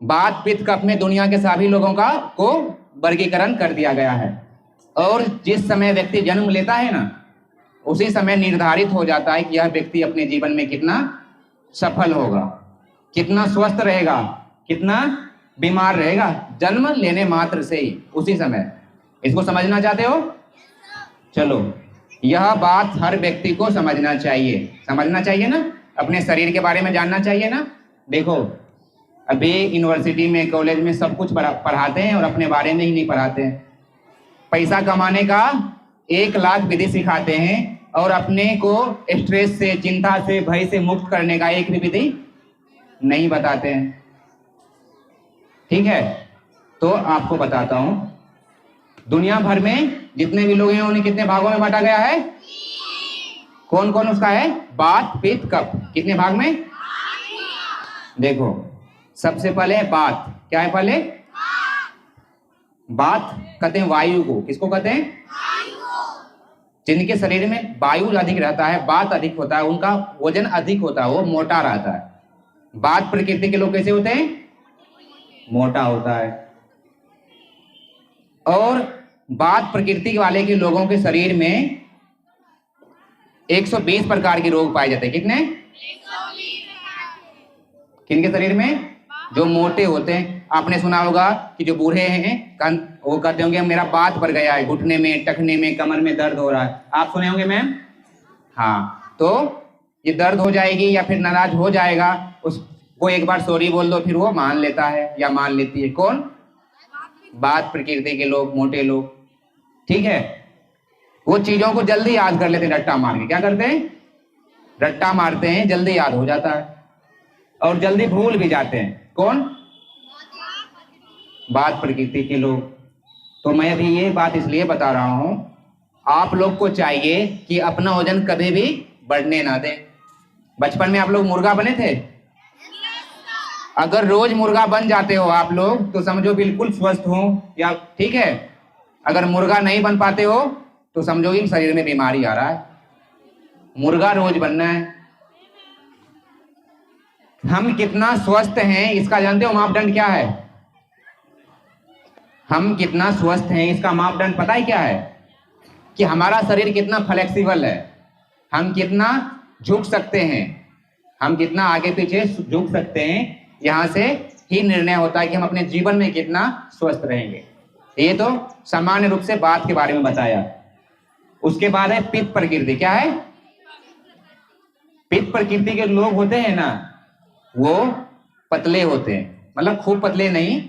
बात पित्त कफ में दुनिया के सभी लोगों का को वर्गीकरण कर दिया गया है। और जिस समय व्यक्ति जन्म लेता है ना, उसी समय निर्धारित हो जाता है कि यह व्यक्ति अपने जीवन में कितना सफल होगा, कितना स्वस्थ रहेगा, कितना बीमार रहेगा, जन्म लेने मात्र से ही, उसी समय। इसको समझना चाहते हो? चलो, यह बात हर व्यक्ति को समझना चाहिए ना, अपने शरीर के बारे में जानना चाहिए ना। देखो, अभी यूनिवर्सिटी में, कॉलेज में सब कुछ पढ़ाते हैं और अपने बारे में ही नहीं पढ़ाते हैं। पैसा कमाने का 1,00,000 विधि सिखाते हैं और अपने को स्ट्रेस से, चिंता से, भय से मुक्त करने का एक भी विधि नहीं बताते हैं। ठीक है, तो आपको बताता हूं, दुनिया भर में जितने भी लोग हैं उन्हें कितने भागों में बांटा गया है? कौन कौन उसका है? बात पित्त कफ। कितने भाग में? देखो, सबसे पहले बात। क्या है पहले? बात कहते हैं वायु को। किसको कहते हैं? जिनके शरीर में वायु अधिक रहता है, बात अधिक होता है, उनका वजन अधिक होता है, वो मोटा रहता है। बात प्रकृति के लोग कैसे होते हैं? मोटा होता है। और बात प्रकृति वाले के लोगों के शरीर में 120 प्रकार के रोग पाए जाते हैं। कितने? 120। किनके शरीर में? जो मोटे होते हैं। आपने सुना होगा कि जो बूढ़े हैं वो कहते होंगे मेरा बात भर गया है, घुटने में, टखने में, कमर में दर्द हो रहा है। आप सुने होंगे मैम? हाँ, तो ये दर्द हो जाएगी या फिर नाराज हो जाएगा, उसको एक बार सॉरी बोल दो, फिर वो मान लेता है या मान लेती है। कौन? बात प्रकृति के लोग, मोटे लोग। ठीक है, वो चीजों को जल्दी याद कर लेते हैं रट्टा मार के। क्या करते हैं? रट्टा मारते हैं, जल्दी याद हो जाता है और जल्दी भूल भी जाते हैं। कौन? बात प्रकृति के लोग। तो मैं अभी ये बात इसलिए बता रहा हूं, आप लोग को चाहिए कि अपना वजन कभी भी बढ़ने ना दें। बचपन में आप लोग मुर्गा बने थे? अगर रोज मुर्गा बन जाते हो आप लोग तो समझो बिल्कुल स्वस्थ हो। या ठीक है, अगर मुर्गा नहीं बन पाते हो तो समझो कि शरीर में बीमारी आ रहा है। मुर्गा रोज बनना है। हम कितना स्वस्थ हैं इसका जानते हो मापदंड क्या है? हम कितना स्वस्थ हैं इसका मापदंड पता है क्या है? कि हमारा शरीर कितना फ्लेक्सिबल है, हम कितना झुक सकते हैं, हम कितना आगे पीछे झुक सकते हैं। यहां से ही निर्णय होता है कि हम अपने जीवन में कितना स्वस्थ रहेंगे। ये तो सामान्य रूप से बात के बारे में बताया। उसके बाद है पित्त प्रकृति। क्या है? पित्त प्रकृति के लोग होते हैं ना, वो पतले होते हैं, मतलब खूब पतले नहीं,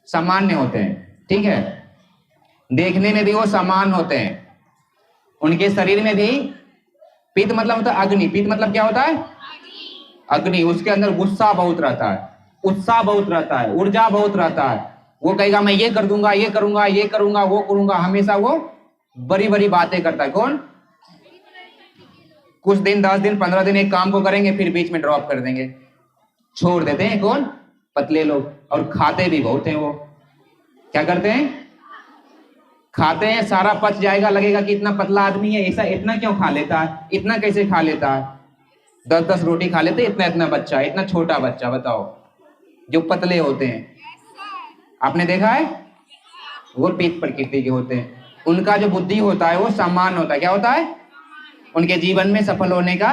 सामान्य होते हैं। ठीक है, देखने में भी वो समान होते हैं। उनके शरीर में भी पित्त मतलब होता है अग्नि। पित्त मतलब क्या होता है? अग्नि। उसके अंदर गुस्सा बहुत रहता है, उत्साह बहुत रहता है, ऊर्जा बहुत रहता है। वो कहेगा मैं ये कर दूंगा, ये करूंगा, ये करूंगा, वो करूंगा। हमेशा वो बड़ी बड़ी बातें करता है। कौन? कुछ दिन, 10 दिन, 15 दिन एक काम को करेंगे, फिर बीच में ड्रॉप कर देंगे, छोड़ देते हैं। कौन? पतले लोग। और खाते भी बहुत हैं वो। क्या करते हैं? खाते हैं, सारा पच जाएगा, लगेगा कि इतना पतला आदमी है, ऐसा इतना क्यों खा लेता है, इतना कैसे खा लेता है। 10-10 रोटी खा लेते, इतना इतना बच्चा, इतना छोटा बच्चा। बताओ, जो पतले होते हैं, आपने देखा है? वो पित्त प्रकृति के होते हैं। उनका जो बुद्धि होता है वो समान होता है। क्या होता है? उनके जीवन में सफल होने का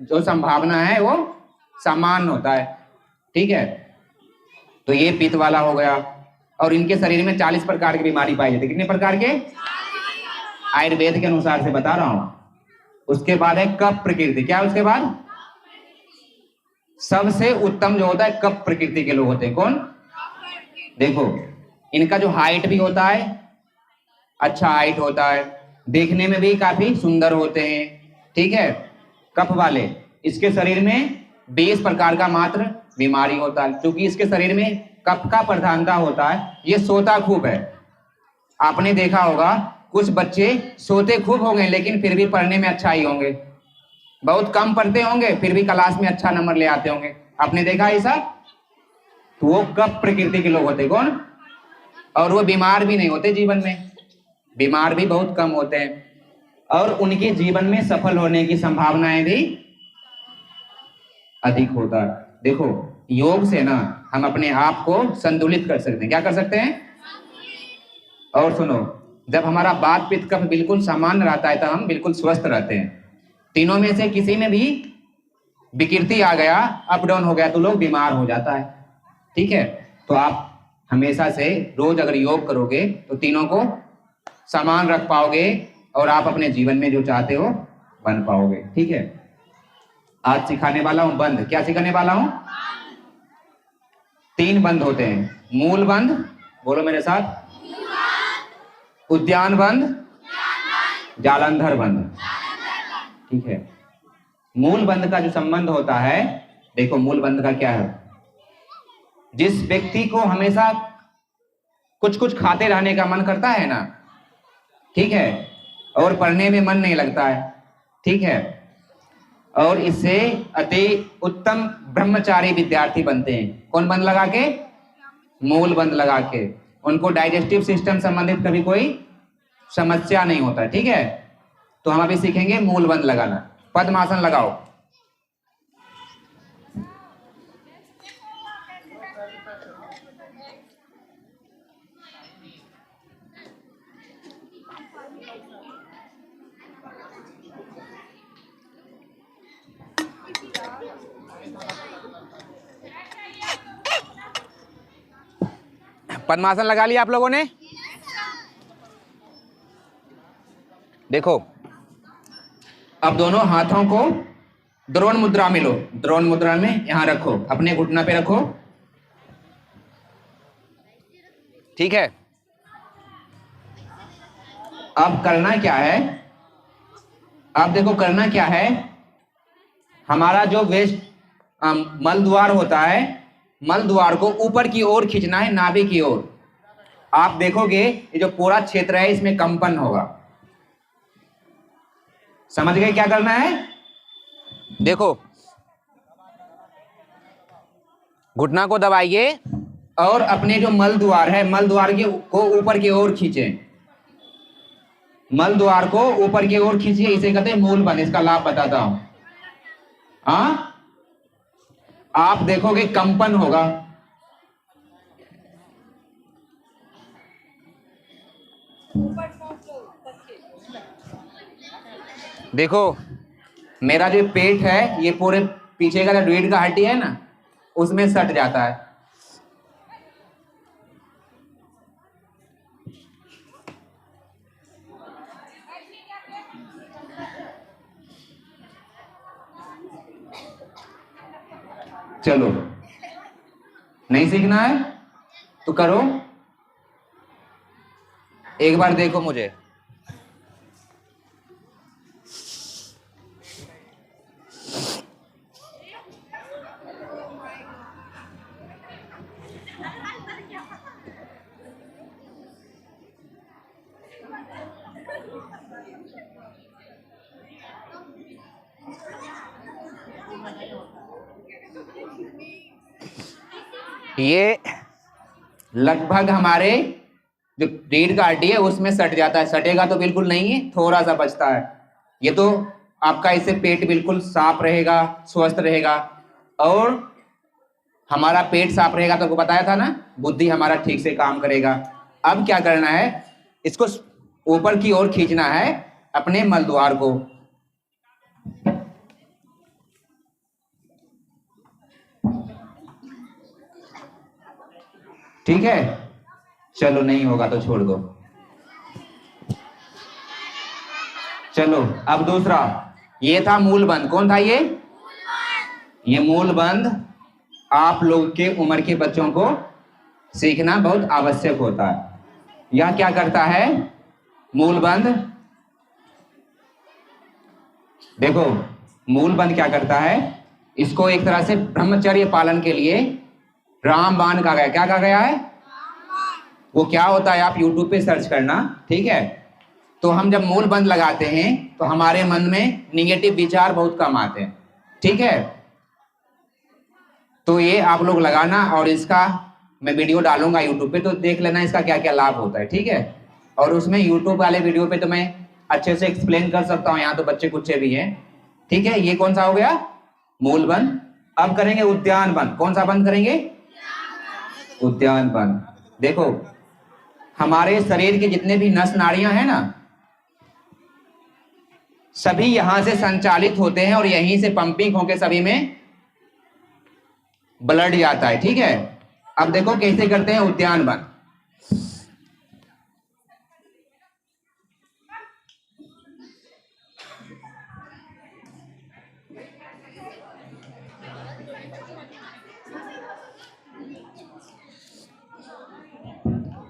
जो संभावना है वो समान होता है। ठीक है, तो ये पित्त वाला हो गया। और इनके शरीर में 40 प्रकार की बीमारी पाई जाती है। कितने प्रकार के? आयुर्वेद के अनुसार से बता रहा हूं। उसके बाद है कफ प्रकृति। क्या है उसके बाद? सबसे उत्तम जो होता है कफ प्रकृति के लोग होते हैं। कौन? देखो, इनका जो हाइट भी होता है, अच्छा हाइट होता है, देखने में भी काफी सुंदर होते हैं। ठीक है, कफ वाले, इसके शरीर में 20 प्रकार का मात्र बीमारी होता है। क्योंकि इसके शरीर में कफ का प्रधानता होता है, ये सोता खूब है। आपने देखा होगा कुछ बच्चे सोते खूब होंगे लेकिन फिर भी पढ़ने में अच्छा ही होंगे, बहुत कम पढ़ते होंगे फिर भी क्लास में अच्छा नंबर ले आते होंगे। आपने देखा ऐसा? तो वो कफ प्रकृति के लोग होते। कौन? और वो बीमार भी नहीं होते, जीवन में बीमार भी बहुत कम होते हैं, और उनके जीवन में सफल होने की संभावनाएं भी अधिक होता है। देखो, योग से ना हम अपने आप को संतुलित कर सकते हैं। क्या कर सकते हैं? और सुनो, जब हमारा वात पित्त कफ बिल्कुल सामान्य रहता है तो हम बिल्कुल स्वस्थ रहते हैं। तीनों में से किसी में भी विकृति आ गया, अप डाउन हो गया तो लोग बीमार हो जाता है। ठीक है, तो आप हमेशा से रोज अगर योग करोगे तो तीनों को समान रख पाओगे और आप अपने जीवन में जो चाहते हो बन पाओगे। ठीक है, आज सिखाने वाला हूं बंद। क्या सिखाने वाला हूं? 3 बंद होते हैं। मूल बंद, बोलो मेरे साथ, उद्यान बंद, जालंधर बंद। ठीक है, मूल बंद का जो संबंध होता है, देखो मूल बंद का क्या है। जिस व्यक्ति को हमेशा कुछ कुछ खाते रहने का मन करता है ना, ठीक है, और पढ़ने में मन नहीं लगता है, ठीक है, और इससे अति उत्तम ब्रह्मचारी विद्यार्थी बनते हैं। कौन बंद लगा के? मूल बंद लगा के। उनको डाइजेस्टिव सिस्टम संबंधित कभी कोई समस्या नहीं होता। ठीक है, तो हम अभी सीखेंगे मूल बंद लगाना। पद्मासन लगाओ। पद्मासन लगा लिया आप लोगों ने? देखो, अब दोनों हाथों को द्रोण मुद्रा में लो। द्रोण मुद्रा में यहां रखो, अपने घुटना पे रखो। ठीक है, अब करना क्या है? अब देखो करना क्या है, हमारा जो वेस्ट मल द्वार होता है, मल द्वार को ऊपर की ओर खींचना है, नाभि की ओर। आप देखोगे ये जो पूरा क्षेत्र है इसमें कंपन होगा। समझ गए क्या करना है? देखो, घुटना को दबाइए और अपने जो मल द्वार है, मल द्वार को ऊपर की ओर खींचें। मल द्वार को ऊपर की ओर खींचिए, इसे कहते हैं मूल बंद। इसका लाभ बताता हूं। आप देखोगे कंपन होगा। देखो, मेरा जो पेट है ये पूरे पीछे का जो रीढ़ का हड्डी है ना, उसमें सट जाता है। चलो, नहीं सीखना है तो करो, एक बार देखो मुझे। ये लगभग हमारे जो रीढ़ का हड्डी है उसमें सट जाता है। सटेगा तो बिल्कुल नहीं है, थोड़ा सा बचता है। ये तो आपका इससे पेट बिल्कुल साफ रहेगा, स्वस्थ रहेगा। और हमारा पेट साफ रहेगा तो आपको बताया था ना, बुद्धि हमारा ठीक से काम करेगा। अब क्या करना है, इसको ऊपर की ओर खींचना है, अपने मलद्वार को। ठीक है, चलो नहीं होगा तो छोड़ दो। चलो अब दूसरा, ये था मूल बंद। कौन था ये? ये मूल बंद आप लोग के उम्र के बच्चों को सीखना बहुत आवश्यक होता है। यह क्या करता है मूल बंद? देखो, मूल बंद क्या करता है, इसको एक तरह से ब्रह्मचर्य पालन के लिए रामबाण कहा गया। क्या कहा गया है? वो क्या होता है आप YouTube पे सर्च करना। ठीक है, तो हम जब मूल बंद लगाते हैं तो हमारे मन में निगेटिव विचार बहुत कम आते हैं। ठीक है, तो ये आप लोग लगाना और इसका मैं वीडियो डालूंगा YouTube पे, तो देख लेना इसका क्या क्या लाभ होता है। ठीक है, और उसमें YouTube वाले वीडियो पे तो मैं अच्छे से एक्सप्लेन कर सकता हूँ। यहाँ तो बच्चे कुछ भी हैं। ठीक है, ये कौन सा हो गया? मूल बंद। अब करेंगे उद्यान वन। कौन सा वन करेंगे? उद्यान वन। देखो हमारे शरीर के जितने भी नस नाड़ियां हैं ना, सभी यहां से संचालित होते हैं और यहीं से पंपिंग होकर सभी में ब्लड जाता है। ठीक है, अब देखो कैसे करते हैं उद्यान वन।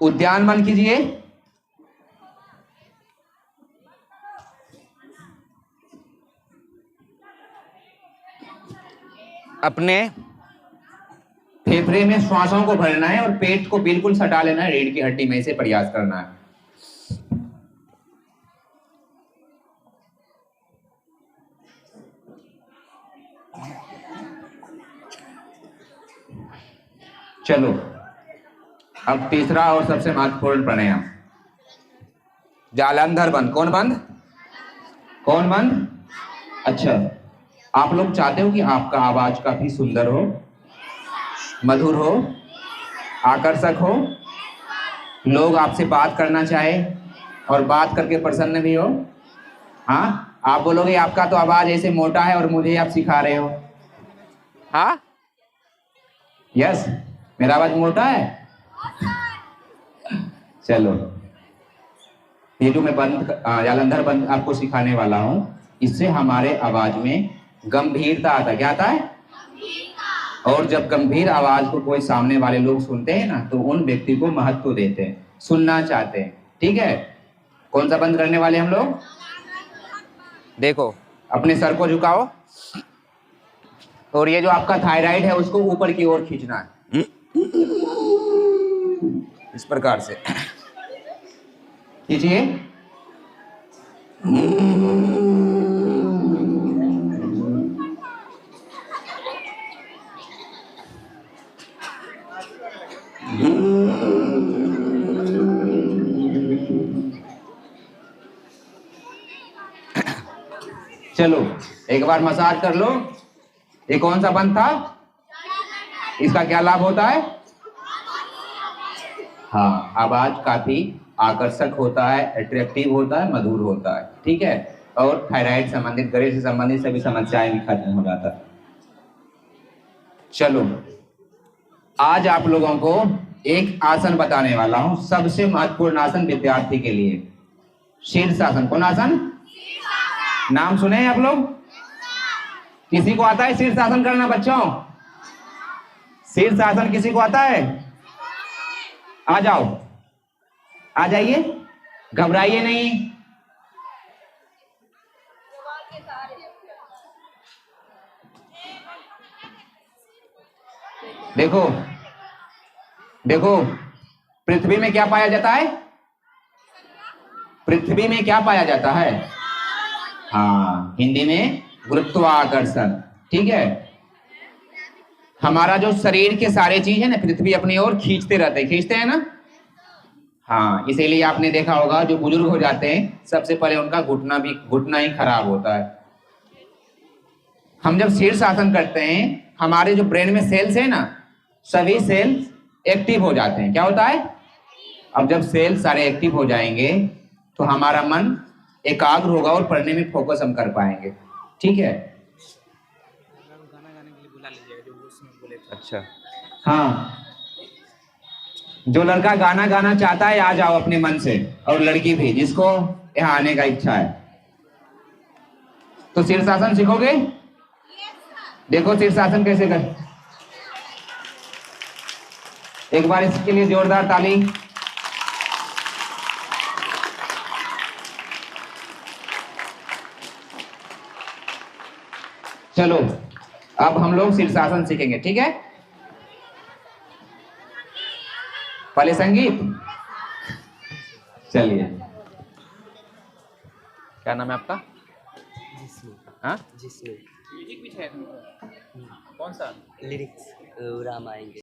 उद्यान वन कीजिए। अपने फेफड़े में श्वासों को भरना है और पेट को बिल्कुल सटा लेना है रीढ़ की हड्डी में, इसे प्रयास करना है। चलो अब तीसरा और सबसे महत्वपूर्ण प्राणायाम, जालंधर बंद। कौन बंद? कौन बंद? अच्छा, आप लोग चाहते हो कि आपका आवाज काफी सुंदर हो, मधुर हो, आकर्षक हो, लोग आपसे बात करना चाहे और बात करके प्रसन्न भी हो। हाँ, आप बोलोगे आपका तो आवाज ऐसे मोटा है और मुझे आप सिखा रहे हो। हाँ, यस, मेरा आवाज मोटा है। चलो, ये जो मैं बंद जालंधर बंद आपको सिखाने वाला हूं, इससे हमारे आवाज में गंभीरता आता है। क्या आता है? और जब गंभीर आवाज को कोई सामने वाले लोग सुनते हैं ना, तो उन व्यक्ति को महत्व देते हैं, सुनना चाहते हैं। ठीक है, कौन सा बंद करने वाले हम लोग? देखो अपने सर को झुकाओ और ये जो आपका थायराइड है उसको ऊपर की ओर खींचना है, इस प्रकार से खींचिए। चलो एक बार मसाज कर लो। ये कौन सा बंद था? इसका क्या लाभ होता है? हाँ, आवाज काफी आकर्षक होता है, अट्रैक्टिव होता है, मधुर होता है। ठीक है, और थायराइड संबंधित, गले से संबंधित सभी समस्याएं भी खत्म हो जाता है। चलो आज आप लोगों को एक आसन बताने वाला हूं, सबसे महत्वपूर्ण आसन विद्यार्थी के लिए, शीर्षासन। कौन आसन? नाम सुने हैं आप लोग? किसी को आता है शीर्षासन करना बच्चों? शीर्षासन किसी को आता है? आ जाओ, आ जाइए, घबराइए नहीं। देखो देखो, पृथ्वी में क्या पाया जाता है? पृथ्वी में क्या पाया जाता है? हाँ, हिंदी में गुरुत्वाकर्षण। ठीक है, हमारा जो शरीर के सारे चीज है ना, पृथ्वी अपनी ओर खींचते रहते हैं, खींचते हैं ना। हाँ, इसीलिए आपने देखा होगा जो बुजुर्ग हो जाते हैं सबसे पहले उनका घुटना ही खराब होता है। हम जब शीर्षासन करते हैं, हमारे जो ब्रेन में सेल्स है ना, सभी सेल्स एक्टिव हो जाते हैं। क्या होता है? अब जब सेल्स सारे एक्टिव हो जाएंगे तो हमारा मन एकाग्र होगा और पढ़ने में फोकस हम कर पाएंगे। ठीक है, गाना गाने के लिए बुला लीजिएगा जो उसमें बोले थे। अच्छा, हाँ, जो लड़का गाना गाना चाहता है आ जाओ अपने मन से, और लड़की भी जिसको यहाँ आने का इच्छा है। तो शीर्षासन सीखोगे? देखो शीर्षासन कैसे कर, एक बार इसके लिए जोरदार ताली। चलो अब हम लोग शीर्षासन सीखेंगे। ठीक है, पहले संगीत। चलिए, क्या नाम है आपका? जिस्मी। हाँ, जिस्मी। म्यूजिक भी है। कौन सा? लिरिक्स राम आएंगे।